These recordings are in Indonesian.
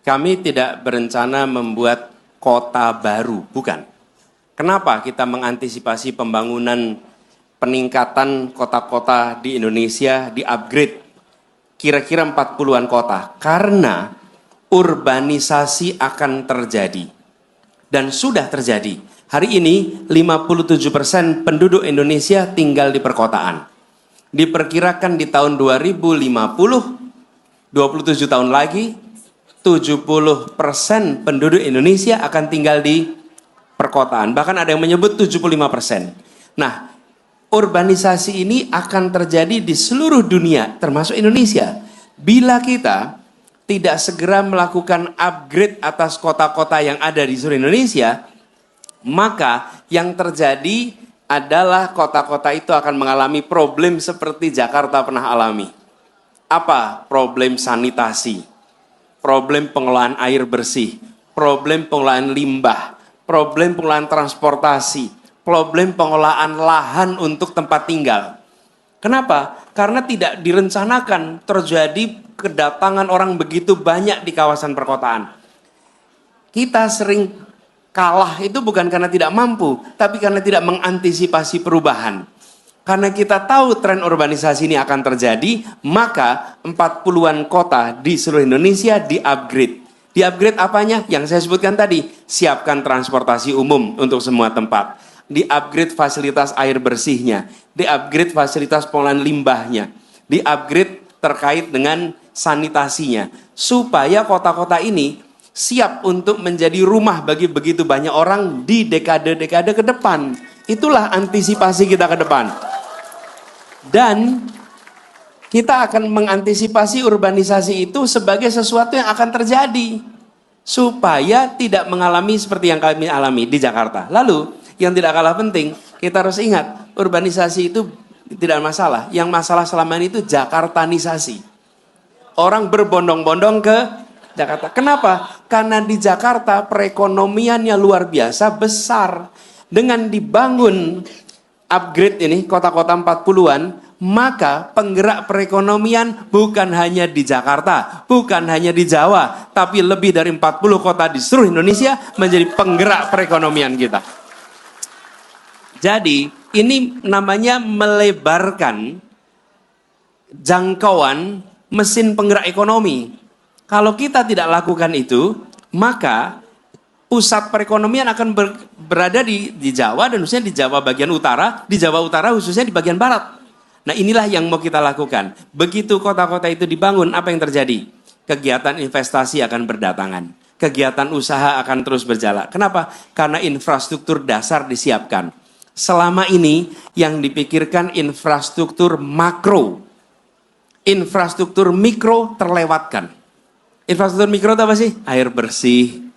Kami tidak berencana membuat kota baru, bukan. Kenapa kita mengantisipasi pembangunan peningkatan kota-kota di Indonesia, di-upgrade kira-kira 40-an kota? Karena urbanisasi akan terjadi. Dan sudah terjadi. Hari ini 57% penduduk Indonesia tinggal di perkotaan. Diperkirakan di tahun 2050, 27 tahun lagi, 70% penduduk Indonesia akan tinggal di perkotaan. Bahkan ada yang menyebut 75%. Nah, urbanisasi ini akan terjadi di seluruh dunia, termasuk Indonesia. Bila kita tidak segera melakukan upgrade atas kota-kota yang ada di seluruh Indonesia, maka yang terjadi adalah kota-kota itu akan mengalami problem seperti Jakarta pernah alami. Apa? Problem sanitasi, problem pengelolaan air bersih, problem pengelolaan limbah, problem pengelolaan transportasi, problem pengelolaan lahan untuk tempat tinggal. Kenapa? Karena tidak direncanakan terjadi kedatangan orang begitu banyak di kawasan perkotaan. Kita sering kalah itu bukan karena tidak mampu, tapi karena tidak mengantisipasi perubahan. Karena kita tahu tren urbanisasi ini akan terjadi, maka 40-an kota di seluruh Indonesia di-upgrade. Di-upgrade apanya? Yang saya sebutkan tadi, siapkan transportasi umum untuk semua tempat. Di-upgrade fasilitas air bersihnya, di-upgrade fasilitas pengelolaan limbahnya, di-upgrade terkait dengan sanitasinya. Supaya kota-kota ini siap untuk menjadi rumah bagi begitu banyak orang di dekade-dekade ke depan. Itulah antisipasi kita ke depan. Dan kita akan mengantisipasi urbanisasi itu sebagai sesuatu yang akan terjadi. Supaya tidak mengalami seperti yang kami alami di Jakarta. Lalu, yang tidak kalah penting, kita harus ingat, urbanisasi itu tidak masalah. Yang masalah selama ini itu Jakartanisasi. Orang berbondong-bondong ke Jakarta. Kenapa? Karena di Jakarta perekonomiannya luar biasa besar. Dengan dibangun upgrade ini kota-kota 40-an, maka penggerak perekonomian bukan hanya di Jakarta, bukan hanya di Jawa, tapi lebih dari 40 kota di seluruh Indonesia menjadi penggerak perekonomian kita. Jadi ini namanya melebarkan jangkauan mesin penggerak ekonomi. Kalau kita tidak lakukan itu, maka pusat perekonomian akan berada di Jawa dan khususnya di Jawa bagian utara, di Jawa utara khususnya di bagian barat. Nah inilah yang mau kita lakukan. Begitu kota-kota itu dibangun, apa yang terjadi? Kegiatan investasi akan berdatangan. Kegiatan usaha akan terus berjalan. Kenapa? Karena infrastruktur dasar disiapkan. Selama ini yang dipikirkan infrastruktur makro. Infrastruktur mikro terlewatkan. Infrastruktur mikro itu apa sih? Air bersih,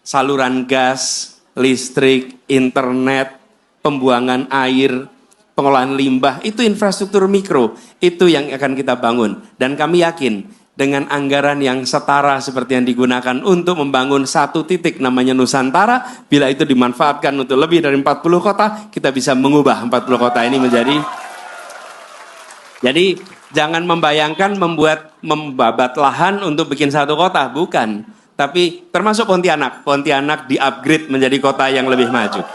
saluran gas, listrik, internet, pembuangan air, pengelolaan limbah, itu infrastruktur mikro. Itu yang akan kita bangun. Dan kami yakin dengan anggaran yang setara seperti yang digunakan untuk membangun satu titik namanya Nusantara, bila itu dimanfaatkan untuk lebih dari 40 kota, kita bisa mengubah 40 kota ini menjadi. Jadi jangan membayangkan membabat lahan untuk bikin satu kota, bukan. Tapi termasuk Pontianak di-upgrade menjadi kota yang lebih maju.